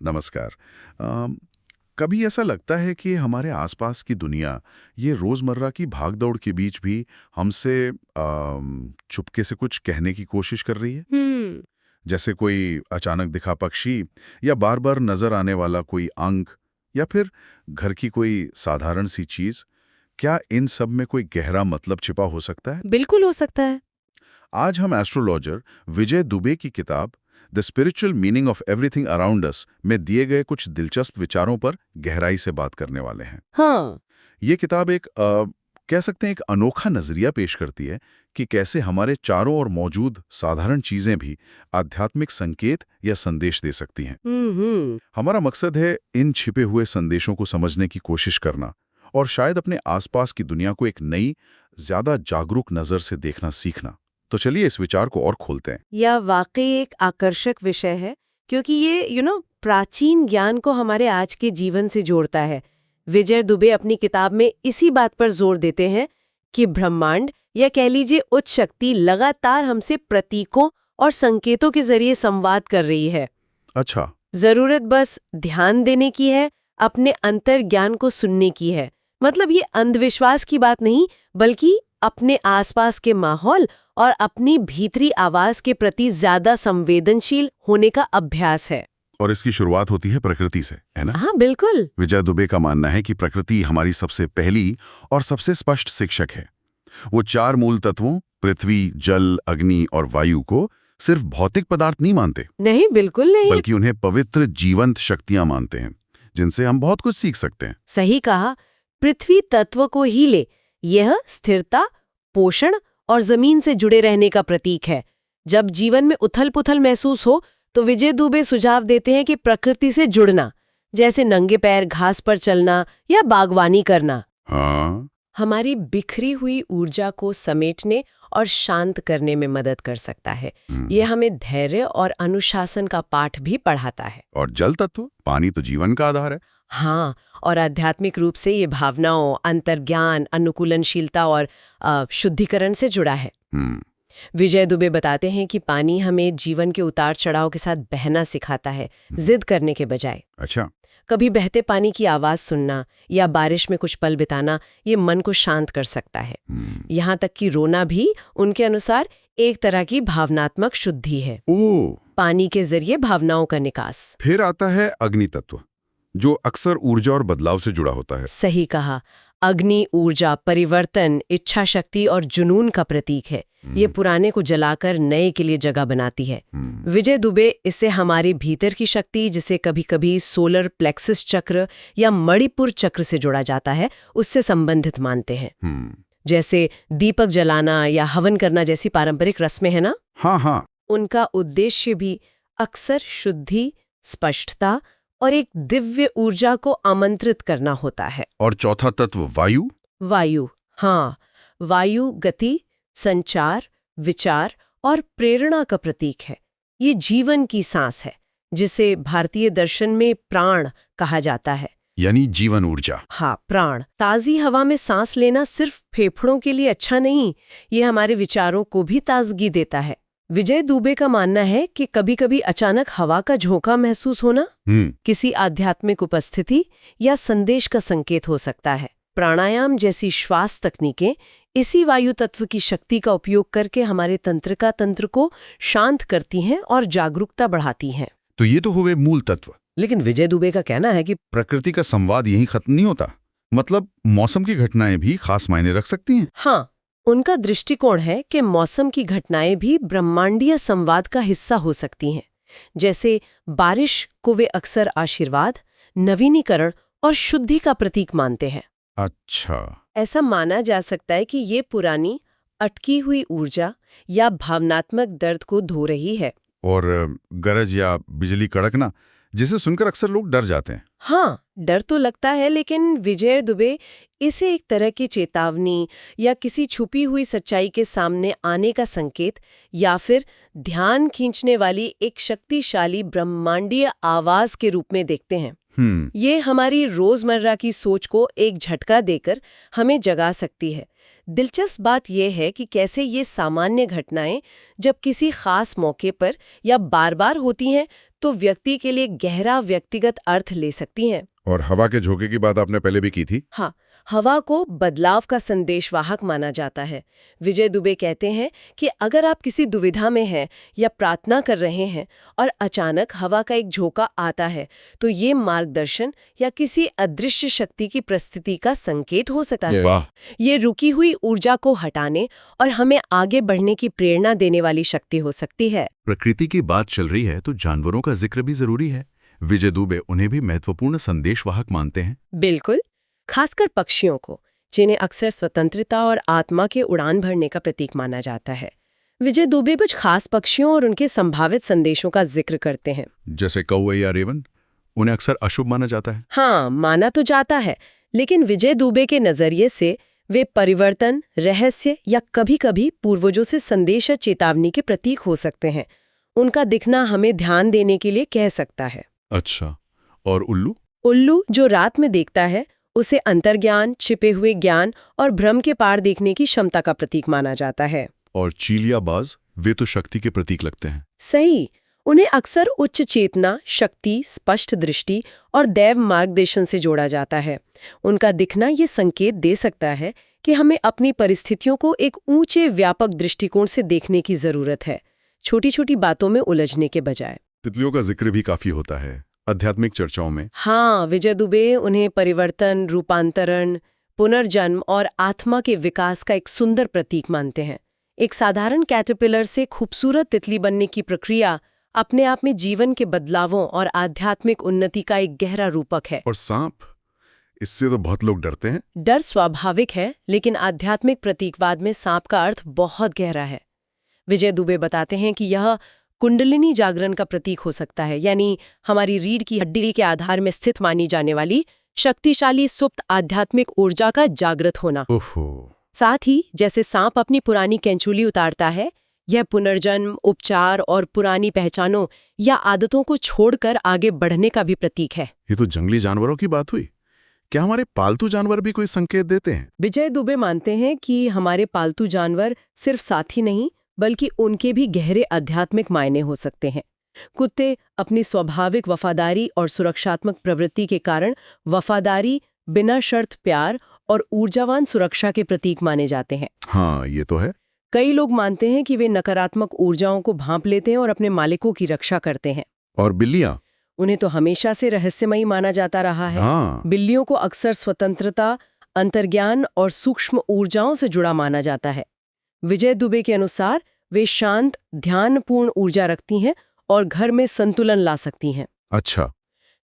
नमस्कार। अम, कभी ऐसा लगता है कि हमारे आसपास की दुनिया ये रोज़मर्रा की भागदौड़ के बीच भी हमसे चुपके से कुछ कहने की कोशिश कर रही है। हम्म। जैसे कोई अचानक दिखा पक्षी या बार-बार नज़र आने वाला कोई अंक या फिर घर की कोई साधारण सी चीज़। क्या इन सब में कोई गहरा मतलब छिपा हो सकता है? बिल्कुल हो सकता है। आज हम एस्ट्रोलॉजर विजय दुबे की किताब the spiritual meaning of everything around us में दिए गए कुछ दिलचस्प विचारों पर गहराई से बात करने वाले हैं। हाँ। ये किताब एक कह सकते हैं एक अनोखा नजरिया पेश करती है कि कैसे हमारे चारों ओर मौजूद साधारण चीजें भी आध्यात्मिक संकेत या संदेश दे सकती हैं। हम्म। हमारा मकसद है इन छिपे हुए संदेशों को समझने की कोशिश करना और शायद अपने आसपास की दुनिया को एक नई, ज्यादा जागरूक नजर से देखना सीखना। तो चलिए इस विचार को और खोलते हैं। यह वाकई एक आकर्षक विषय है, क्योंकि ये प्राचीन ज्ञान को हमारे आज के जीवन से जोड़ता है। विजय दुबे अपनी किताब में इसी बात पर जोर देते हैं कि ब्रह्मांड या कह लीजिए उच्च शक्ति लगातार हमसे प्रतीकों और संकेतों के जरिए संवाद कर रही है। अच्छा। जरूरत बस ध्यान देने की है, अपने अंतर ज्ञान को सुनने की है। मतलब ये अंधविश्वास की बात नहीं, बल्कि अपने आसपास के माहौल और अपनी भीतरी आवाज के प्रति ज्यादा संवेदनशील होने का अभ्यास है। और इसकी शुरुआत होती है प्रकृति से, है ना? हाँ, बिल्कुल। विजय दुबे का मानना है कि प्रकृति हमारी सबसे पहली और सबसे स्पष्ट शिक्षक है। वो चार मूल तत्वों पृथ्वी, जल, अग्नि और वायु को सिर्फ भौतिक पदार्थ नहीं मानते, नहीं, बिल्कुल नहीं। बल्कि उन्हें पवित्र जीवंत शक्तियां मानते हैं जिनसे हम बहुत कुछ सीख सकते हैं। सही कहा। पृथ्वी तत्व को ही ले, यह स्थिरता, पोषण और जमीन से जुड़े रहने का प्रतीक है। जब जीवन में उथल-पुथल महसूस हो, तो विजय दुबे सुझाव देते हैं कि प्रकृति से जुड़ना, जैसे नंगे पैर घास पर चलना या बागवानी करना, हाँ। हमारी बिखरी हुई ऊर्जा को समेटने और शांत करने में मदद कर सकता है। ये हमें धैर्य और अनुशासन का पाठ भी पढ़ाता है। और जल तत्व, पानी तो जीवन का आधार है। हाँ, और आध्यात्मिक रूप से ये भावनाओं, अंतर्ज्ञान, अनुकूलनशीलता और शुद्धिकरण से जुड़ा है। विजय दुबे बताते हैं कि पानी हमें जीवन के उतार चढ़ाव के साथ बहना सिखाता है, जिद करने के बजाय। अच्छा। कभी बहते पानी की आवाज सुनना या बारिश में कुछ पल बिताना, ये मन को शांत कर सकता है। यहाँ तक कि रोना भी उनके अनुसार एक तरह की भावनात्मक शुद्धि है। ओ। पानी के जरिए भावनाओं का निकास। फिर आता है अग्नि तत्व, जो अक्सर ऊर्जा और बदलाव से जुड़ा होता है। सही कहा। अग्नि ऊर्जा, परिवर्तन, इच्छा शक्ति और जुनून का प्रतीक है। ये पुराने को जलाकर नए के लिए जगह बनाती है। विजय दुबे इससे हमारे भीतर की शक्ति, जिसे कभी-कभी सोलर प्लेक्सस चक्र या मणिपुर चक्र से जोड़ा जाता है, उससे संबंधित मानते हैं। जैसे दीपक जलाना या हवन करना जैसी पारंपरिक रस्में है ना। हाँ हाँ। उनका उद्देश्य भी अक्सर शुद्धि, स्पष्टता और एक दिव्य ऊर्जा को आमंत्रित करना होता है। और चौथा तत्व वायु। वायु, हाँ, वायु गति, संचार, विचार और प्रेरणा का प्रतीक है। ये जीवन की सांस है, जिसे भारतीय दर्शन में प्राण कहा जाता है। यानी जीवन ऊर्जा। हाँ, प्राण। ताज़ी हवा में सांस लेना सिर्फ फेफड़ों के लिए अच्छा नहीं, ये हमारे विचारों को भी ताजगी देता है। विजय दुबे का मानना है कि कभी-कभी अचानक हवा का झोंका महसूस होना किसी आध्यात्मिक उपस्थिति या संदेश का संकेत हो सकता है। प्राणायाम जैसी श्वास तकनीकें इसी वायु तत्व की शक्ति का उपयोग करके हमारे तंत्रिका तंत्र को शांत करती हैं और जागरूकता बढ़ाती हैं। तो ये तो हुए मूल तत्व। लेकिन विजय दुबे का कहना है कि प्रकृति का संवाद यहीं खत्म नहीं होता। मतलब मौसम की घटनाएं भी खास मायने रख सकती हैं। हाँ, उनका दृष्टिकोण है कि मौसम की घटनाएं भी ब्रह्मांडीय संवाद का हिस्सा हो सकती हैं। जैसे बारिश को वे अक्सर आशीर्वाद, नवीनीकरण और शुद्धि का प्रतीक मानते हैं। अच्छा। ऐसा माना जा सकता है कि ये पुरानी अटकी हुई ऊर्जा या भावनात्मक दर्द को धो रही है। और गरज या बिजली कड़कना, जिसे सुनकर अक्सर लोग डर जाते हैं। हाँ, डर तो लगता है, लेकिन विजय दुबे इसे एक तरह की चेतावनी या किसी छुपी हुई सच्चाई के सामने आने का संकेत या फिर ध्यान खींचने वाली एक शक्तिशाली ब्रह्मांडीय आवाज के रूप में देखते हैं। ये हमारी रोजमर्रा की सोच को एक झटका देकर हमें जगा सकती है। दिलचस्प बात यह है कि कैसे ये सामान्य घटनाएं जब किसी खास मौके पर या बार-बार होती हैं तो व्यक्ति के लिए गहरा व्यक्तिगत अर्थ ले सकती हैं। और हवा के झोंके की बात आपने पहले भी की थी। हाँ, हवा को बदलाव का संदेशवाहक माना जाता है। विजय दुबे कहते हैं कि अगर आप किसी दुविधा में हैं या प्रार्थना कर रहे हैं और अचानक हवा का एक झोंका आता है, तो ये मार्गदर्शन या किसी अदृश्य शक्ति की प्रस्थिति का संकेत हो सकता है। वाह, ये रुकी हुई ऊर्जा को हटाने और हमें आगे बढ़ने की प्रेरणा देने वाली शक्ति हो सकती है। प्रकृति की बात चल रही है तो जानवरों का जिक्र भी जरूरी है। विजय दुबे उन्हें भी महत्वपूर्ण संदेशवाहक मानते हैं। बिल्कुल, खासकर पक्षियों को, जिन्हें अक्सर स्वतंत्रता और आत्मा के उड़ान भरने का प्रतीक माना जाता है। विजय दुबे कुछ खास पक्षियों और उनके संभावित संदेशों का जिक्र करते हैं। जैसे कौवे या रेवन, उन्हें अक्सर अशुभ माना जाता है। हाँ, माना तो जाता है, लेकिन विजय दुबे के नजरिए से वे परिवर्तन, रहस्य या कभी-कभी पूर्वजों से संदेश या चेतावनी के प्रतीक हो सकते हैं। उनका दिखना हमें ध्यान देने के लिए कह सकता है। अच्छा, और उल्लू? उल्लू जो रात में देखता है, उसे अंतर्ज्ञान, छिपे हुए ज्ञान और भ्रम के पार देखने की क्षमता का प्रतीक माना जाता है। और चील या बाज, वे तो शक्ति के प्रतीक लगते हैं। सही, उन्हें अक्सर उच्च चेतना, शक्ति, स्पष्ट दृष्टि और दैव मार्गदर्शन से जोड़ा जाता है। उनका दिखना ये संकेत दे सकता है कि हमें अपनी परिस्थितियों को एक ऊंचे व्यापक दृष्टिकोण से देखने की जरूरत है, छोटी-छोटी बातों में उलझने के बजाय। तितलियों का जिक्र भी काफी होता है आध्यात्मिक चर्चाओं में। हाँ, विजय दुबे उन्हें परिवर्तन, रूपांतरण, पुनर्जन्म और आत्मा के विकास का एक सुंदर प्रतीक मानते हैं। एक साधारण कैटरपिलर से खूबसूरत तितली बनने की प्रक्रिया अपने आप में जीवन के बदलावों और आध्यात्मिक उन्नति का एक गहरा रूपक है। और सांप, इससे तो बहुत लोग डरते हैं। डर स्वाभाविक है, लेकिन आध्यात्मिक प्रतीकवाद में सांप का अर्थ बहुत गहरा है। विजय दुबे बताते हैं कि यह कुंडलिनी जागरण का प्रतीक हो सकता है, यानी हमारी रीढ़ की हड्डी के आधार में स्थित मानी जाने वाली शक्तिशाली सुप्त आध्यात्मिक ऊर्जा का जागृत होना। ओहो। साथ ही जैसे सांप अपनी पुरानी कैंचुली उतारता है, यह पुनर्जन्म, उपचार और पुरानी पहचानों या आदतों को छोड़कर आगे बढ़ने का भी प्रतीक है। ये तो जंगली जानवरों की बात हुई। क्या हमारे पालतू जानवर भी कोई संकेत देते हैं? विजय दुबे मानते हैं कि हमारे पालतू जानवर सिर्फ साथी नहीं, बल्कि उनके भी गहरे आध्यात्मिक मायने हो सकते हैं। कुत्ते अपनी स्वाभाविक वफादारी और सुरक्षात्मक प्रवृत्ति के कारण वफादारी, बिना शर्त प्यार और ऊर्जावान सुरक्षा के प्रतीक माने जाते हैं। हाँ, ये तो है। कई लोग मानते हैं कि वे नकारात्मक ऊर्जाओं को भांप लेते हैं और अपने मालिकों की रक्षा करते हैं। और बिल्लियां? उन्हें तो हमेशा से रहस्यमयी माना जाता रहा है। हाँ। बिल्लियों को अक्सर स्वतंत्रता, अंतर्ज्ञान और सूक्ष्म ऊर्जाओं से जुड़ा माना जाता है। विजय दुबे के अनुसार वे शांत, ध्यानपूर्ण ऊर्जा रखती हैं और घर में संतुलन ला सकती हैं। अच्छा।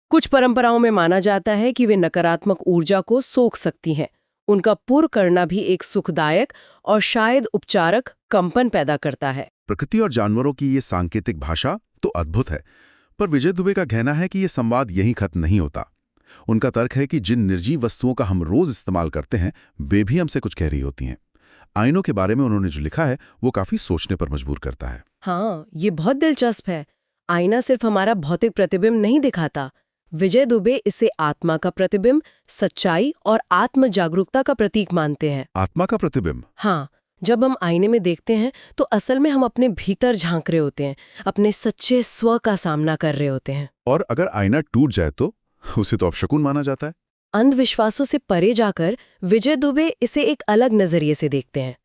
कुछ परंपराओं में माना जाता है कि वे नकारात्मक ऊर्जा को सोख सकती हैं। उनका पुर करना भी एक सुखदायक और शायद उपचारक कंपन पैदा करता है। प्रकृति और जानवरों की ये सांकेतिक भाषा तो अद्भुत है, पर विजय दुबे का कहना है कि ये संवाद यहीं खत्म नहीं होता। उनका तर्क है कि जिन निर्जीव वस्तुओं का हम रोज इस्तेमाल करते हैं, वे भी हमसे कुछ कह रही होती हैं। आईनों के बारे में उन्होंने जो लिखा है, वो काफी सोचने पर मजबूर करता है। हाँ, ये बहुत दिलचस्प है। आईना सिर्फ हमारा भौतिक प्रतिबिंब नहीं दिखाता। विजय दुबे इसे आत्मा का प्रतिबिंब, सच्चाई और आत्म जागरूकता का प्रतीक मानते हैं। आत्मा का प्रतिबिंब? हाँ, जब हम आईने में देखते हैं तो असल में हम अपने भीतर झांक रहे होते हैं, अपने सच्चे स्व का सामना कर रहे होते हैं। और अगर आईना टूट जाए तो उसे तो अपशकुन माना जाता है। अंधविश्वासों से परे जाकर विजय दुबे इसे एक अलग नजरिए से देखते हैं।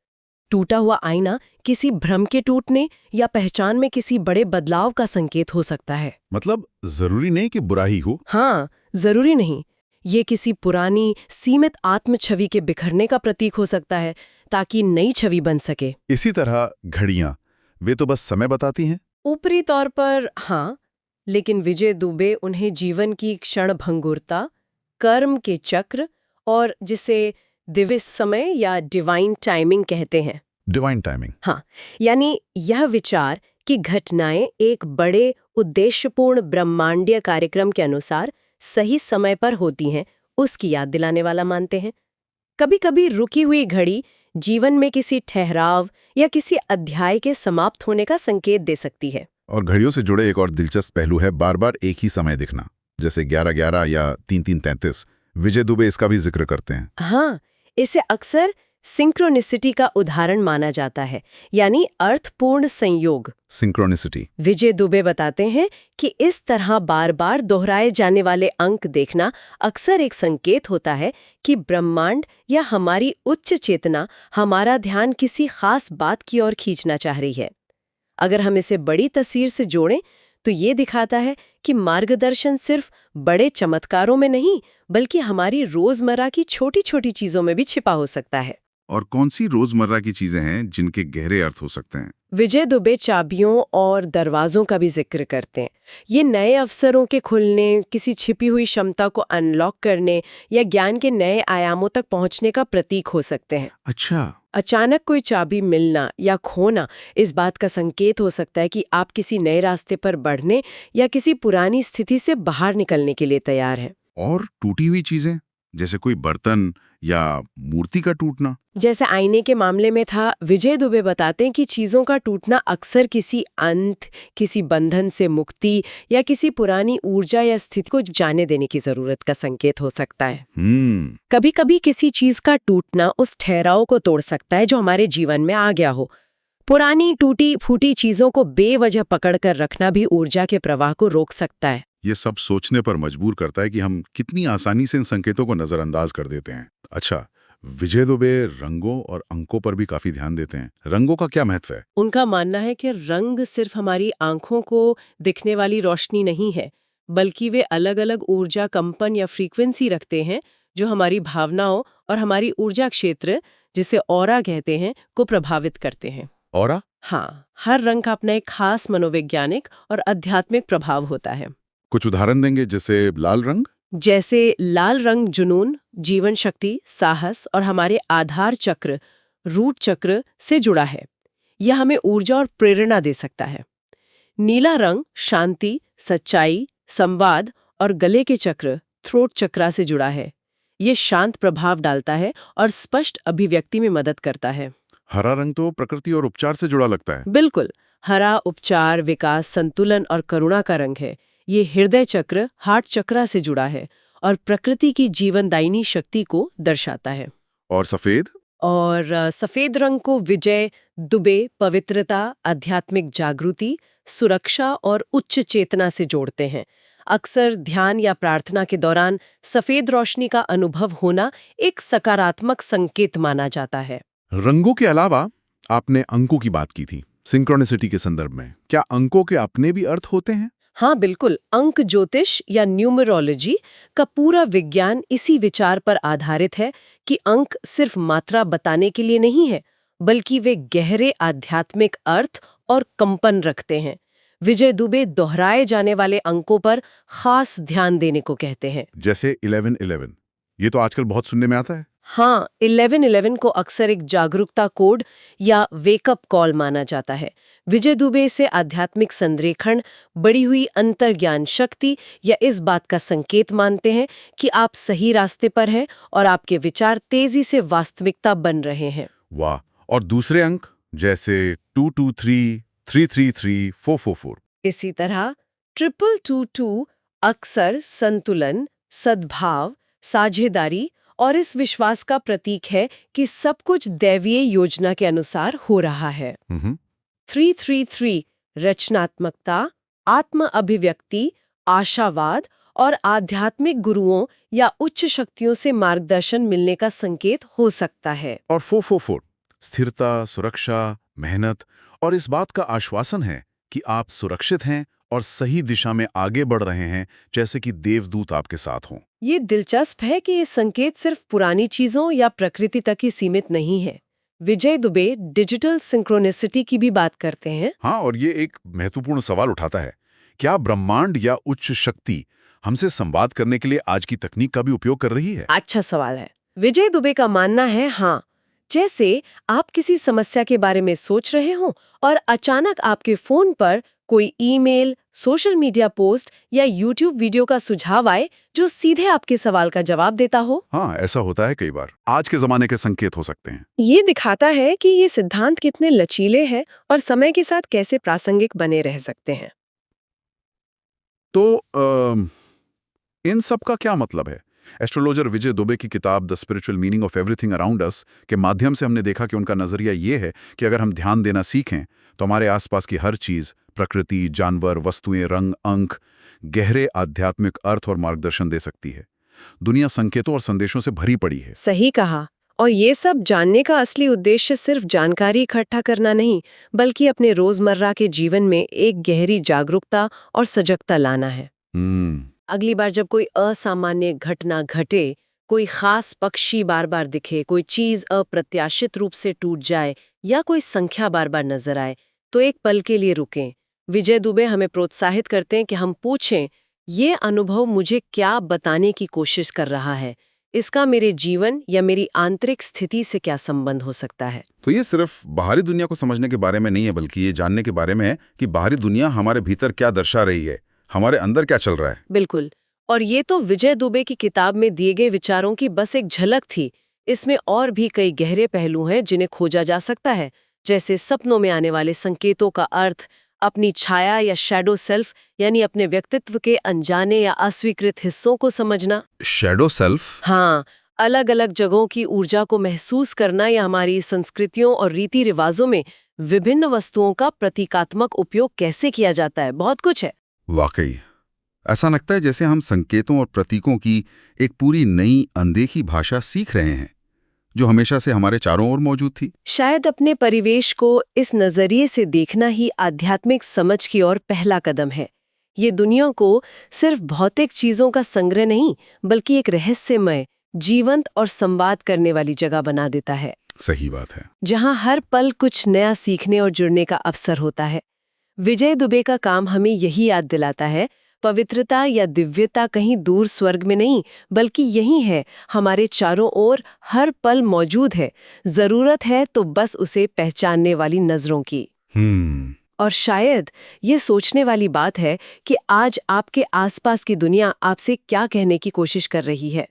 टूटा हुआ आईना किसी भ्रम के टूटने या पहचान में किसी बड़े बदलाव का संकेत हो सकता है। मतलब जरूरी नहीं कि बुरा ही हो। हाँ, जरूरी नहीं। ये किसी पुरानी सीमित आत्म छवि के बिखरने का प्रतीक हो सकता है, ताकि नई छवि बन सके। इसी तरह घड़ियां, वे तो बस समय बताती हैं। ऊपरी तौर पर हाँ, लेकिन विजय दुबे उन्हें जीवन की क्षणभंगुरता, कर्म के चक्र और जिसे दिव्य समय या डिवाइन टाइमिंग कहते हैं। Divine timing? हाँ, यानी यह विचार कि घटनाएं एक बड़े उद्देश्यपूर्ण ब्रह्मांडीय कार्यक्रम के अनुसार सही समय पर होती हैं, उसकी याद दिलाने वाला मानते हैं। कभी-कभी रुकी हुई घड़ी जीवन में किसी ठहराव या किसी अध्याय के समाप्त होने का संकेत दे सकती है। और घड़ियों से जुड़े एक और दिलचस्प पहलू है बार बार एक ही समय दिखना, जैसे 11:11 या 3:33। विजय दुबे इसका भी जिक्र करते हैं। हाँ, इसे अक्सर सिंक्रोनिसिटी का उदाहरण माना जाता है, यानी अर्थपूर्ण संयोग। सिंक्रोनिसिटी। विजय दुबे बताते हैं कि इस तरह बार बार दोहराए जाने वाले अंक देखना अक्सर एक संकेत होता है कि ब्रह्मांड या हमारी उच्च चेतना हमारा ध्यान किसी खास बात की ओर खींचना चाह रही है। अगर हम इसे बड़ी तस्वीर से जोड़ें तो ये दिखाता है कि मार्गदर्शन सिर्फ बड़े चमत्कारों में नहीं, बल्कि हमारी रोजमर्रा की छोटी छोटी चीजों में भी छिपा हो सकता है। और कौन सी रोजमर्रा की चीजें हैं जिनके गहरे अर्थ हो सकते हैं? विजय दुबे चाबियों और दरवाजों का भी जिक्र करते हैं। ये नए अवसरों के खुलने, किसी छिपी हुई क्षमता को अनलॉक करने या ज्ञान के नए आयामों तक पहुंचने का प्रतीक हो सकते हैं। अच्छा। अचानक कोई चाबी मिलना या खोना इस बात का संकेत हो सकता है कि आप किसी नए रास्ते पर बढ़ने या किसी पुरानी स्थिति से बाहर निकलने के लिए तैयार हैं। और टूटी हुई चीजें, जैसे कोई बर्तन या मूर्ति का टूटना? जैसे आईने के मामले में था, विजय दुबे बताते हैं कि चीजों का टूटना अक्सर किसी अंत, किसी बंधन से मुक्ति या किसी पुरानी ऊर्जा या स्थिति को जाने देने की जरूरत का संकेत हो सकता है। कभी कभी किसी चीज का टूटना उस ठहराव को तोड़ सकता है जो हमारे जीवन में आ गया हो। पुरानी टूटी फूटी चीजों को बेवजह पकड़ कर रखना भी ऊर्जा के प्रवाह को रोक सकता है। ये सब सोचने पर मजबूर करता है कि हम कितनी आसानी से इन संकेतों को नजरअंदाज कर देते हैं। अच्छा, विजय दुबे रंगों और अंकों पर भी काफी ध्यान देते हैं। रंगों का क्या महत्व है? उनका मानना है कि रंग सिर्फ हमारी आंखों को दिखने वाली रोशनी नहीं है, बल्कि वे अलग अलग ऊर्जा कंपन या फ्रीक्वेंसी रखते हैं जो हमारी भावनाओं और हमारी ऊर्जा क्षेत्र, जिसे ऑरा कहते हैं, को प्रभावित करते हैं। ऑरा? हाँ, हर रंग का अपना एक खास मनोवैज्ञानिक और आध्यात्मिक प्रभाव होता है। कुछ उदाहरण देंगे? जैसे लाल रंग? जैसे लाल रंग जुनून, जीवन शक्ति, साहस और हमारे आधार चक्र, रूट चक्र से जुड़ा है। यह हमें ऊर्जा और प्रेरणा दे सकता है। नीला रंग शांति, सच्चाई, संवाद और गले के चक्र, थ्रोट चक्रा से जुड़ा है। ये शांत प्रभाव डालता है और स्पष्ट अभिव्यक्ति में मदद करता है। हरा रंग तो प्रकृति और उपचार से जुड़ा लगता है। बिल्कुल, हरा उपचार, विकास, संतुलन और करुणा का रंग है। ये हृदय चक्र, हार्ट चक्रा से जुड़ा है और प्रकृति की जीवनदायिनी शक्ति को दर्शाता है। और सफेद? और सफेद रंग को विजय दुबे पवित्रता, आध्यात्मिक जागृति, सुरक्षा और उच्च चेतना से जोड़ते हैं। अक्सर ध्यान या प्रार्थना के दौरान सफेद रोशनी का अनुभव होना एक सकारात्मक संकेत माना जाता है। रंगों के अलावा आपने अंकों की बात की थी सिंक्रोनिसिटी के संदर्भ में। क्या अंकों के अपने भी अर्थ होते हैं? हाँ बिल्कुल, अंक ज्योतिष या न्यूमरोलॉजी का पूरा विज्ञान इसी विचार पर आधारित है कि अंक सिर्फ मात्रा बताने के लिए नहीं है, बल्कि वे गहरे आध्यात्मिक अर्थ और कंपन रखते हैं। विजय दुबे दोहराए जाने वाले अंकों पर खास ध्यान देने को कहते हैं। जैसे 1111, ये तो आजकल बहुत सुनने में आता है। हाँ, 1111 को अक्सर एक जागरूकता कोड या वेकअप कॉल माना जाता है। विजय दुबे से आध्यात्मिक संरेखण, बढ़ी हुई अंतर्ज्ञान शक्ति या इस बात का संकेत मानते हैं कि आप सही रास्ते पर हैं और आपके विचार तेजी से वास्तविकता बन रहे हैं। वाह! और दूसरे अंक जैसे 223, 333, 444। इसी तरह 2222 अक्सर संतुलन, सद्भाव, साझेदारी और इस विश्वास का प्रतीक है कि सब कुछ दैवीय योजना के अनुसार हो रहा है। 333 रचनात्मकता, आत्म अभिव्यक्ति, आशावाद और आध्यात्मिक गुरुओं या उच्च शक्तियों से मार्गदर्शन मिलने का संकेत हो सकता है। और 444 स्थिरता, सुरक्षा, मेहनत और इस बात का आश्वासन है कि आप सुरक्षित हैं और सही दिशा में आगे बढ़ रहे हैं, जैसे कि देवदूत आपके साथ हों। ये दिलचस्प है कि ये संकेत सिर्फ पुरानी चीजों या प्रकृति तक ही सीमित नहीं है। विजय दुबे डिजिटल सिंक्रोनिसिटी की भी बात करते हैं। हाँ, और ये एक महत्वपूर्ण सवाल उठाता है, क्या ब्रह्मांड या उच्च शक्ति हमसे संवाद करने के लिए आज की तकनीक का भी उपयोग कर रही है? अच्छा सवाल है। विजय दुबे का मानना है हाँ। जैसे आप किसी समस्या के बारे में सोच रहे हो और अचानक आपके फोन पर कोई ईमेल, सोशल मीडिया पोस्ट या यूट्यूब वीडियो का सुझाव आए जो सीधे आपके सवाल का जवाब देता हो। हाँ, ऐसा होता है कई बार। आज के जमाने के संकेत हो सकते हैं। ये दिखाता है कि ये सिद्धांत कितने लचीले हैं और समय के साथ कैसे प्रासंगिक बने रह सकते हैं। तो इन सब का क्या मतलब है? एस्ट्रोलॉजर विजय दुबे की किताब the spiritual meaning of everything around us के माध्यम से हमने देखा कि उनका नजरिया ये है कि अगर हम ध्यान देना सीखें तो हमारे आसपास की हर चीज, प्रकृति, जानवर, वस्तुएं, रंग, अंक, गहरे आध्यात्मिक अर्थ और मार्गदर्शन दे सकती है। दुनिया संकेतों और संदेशों से भरी पड़ी है। सही कहा। और ये सब जानने का असली उद्देश्य सिर्फ जानकारी इकट्ठा करना नहीं, बल्कि अपने रोजमर्रा के जीवन में एक गहरी जागरूकता और सजगता लाना है। अगली बार जब कोई असामान्य घटना घटे, कोई खास पक्षी बार बार दिखे, कोई चीज अप्रत्याशित रूप से टूट जाए या कोई संख्या बार बार नजर आए, तो एक पल के लिए रुकें। विजय दुबे हमें प्रोत्साहित करते हैं कि हम पूछें, ये अनुभव मुझे क्या बताने की कोशिश कर रहा है? इसका मेरे जीवन या मेरी आंतरिक स्थिति से क्या संबंध हो सकता है? तो ये सिर्फ बाहरी दुनिया को समझने के बारे में नहीं है, बल्कि ये जानने के बारे में है कि बाहरी दुनिया हमारे भीतर क्या दर्शा रही है, हमारे अंदर क्या चल रहा है। बिल्कुल। और ये तो विजय दुबे की किताब में दिए गए विचारों की बस एक झलक थी। इसमें और भी कई गहरे पहलू हैं जिन्हें खोजा जा सकता है, जैसे सपनों में आने वाले संकेतों का अर्थ, अपनी छाया या शैडो सेल्फ यानी अपने व्यक्तित्व के अनजाने या अस्वीकृत हिस्सों को समझना। Shadow self? हाँ, अलग अलग जगहों की ऊर्जा को महसूस करना या हमारी संस्कृतियों और रीति रिवाजों में विभिन्न वस्तुओं का प्रतीकात्मक उपयोग कैसे किया जाता है। बहुत कुछ है। वाकई ऐसा लगता है जैसे हम संकेतों और प्रतीकों की एक पूरी नई अनदेखी भाषा सीख रहे हैं, जो हमेशा से हमारे चारों ओर मौजूद थी। शायद अपने परिवेश को इस नजरिए से देखना ही आध्यात्मिक समझ की ओर पहला कदम है। ये दुनिया को सिर्फ भौतिक चीजों का संग्रह नहीं, बल्कि एक रहस्यमय, जीवंत और संवाद करने वाली जगह बना देता है। सही बात है। जहां हर पल कुछ नया सीखने और जुड़ने का अवसर होता है। विजय दुबे का काम हमें यही याद दिलाता है, पवित्रता या दिव्यता कहीं दूर स्वर्ग में नहीं, बल्कि यही है, हमारे चारों ओर हर पल मौजूद है। जरूरत है तो बस उसे पहचानने वाली नजरों की। और शायद ये सोचने वाली बात है कि आज आपके आसपास की दुनिया आपसे क्या कहने की कोशिश कर रही है।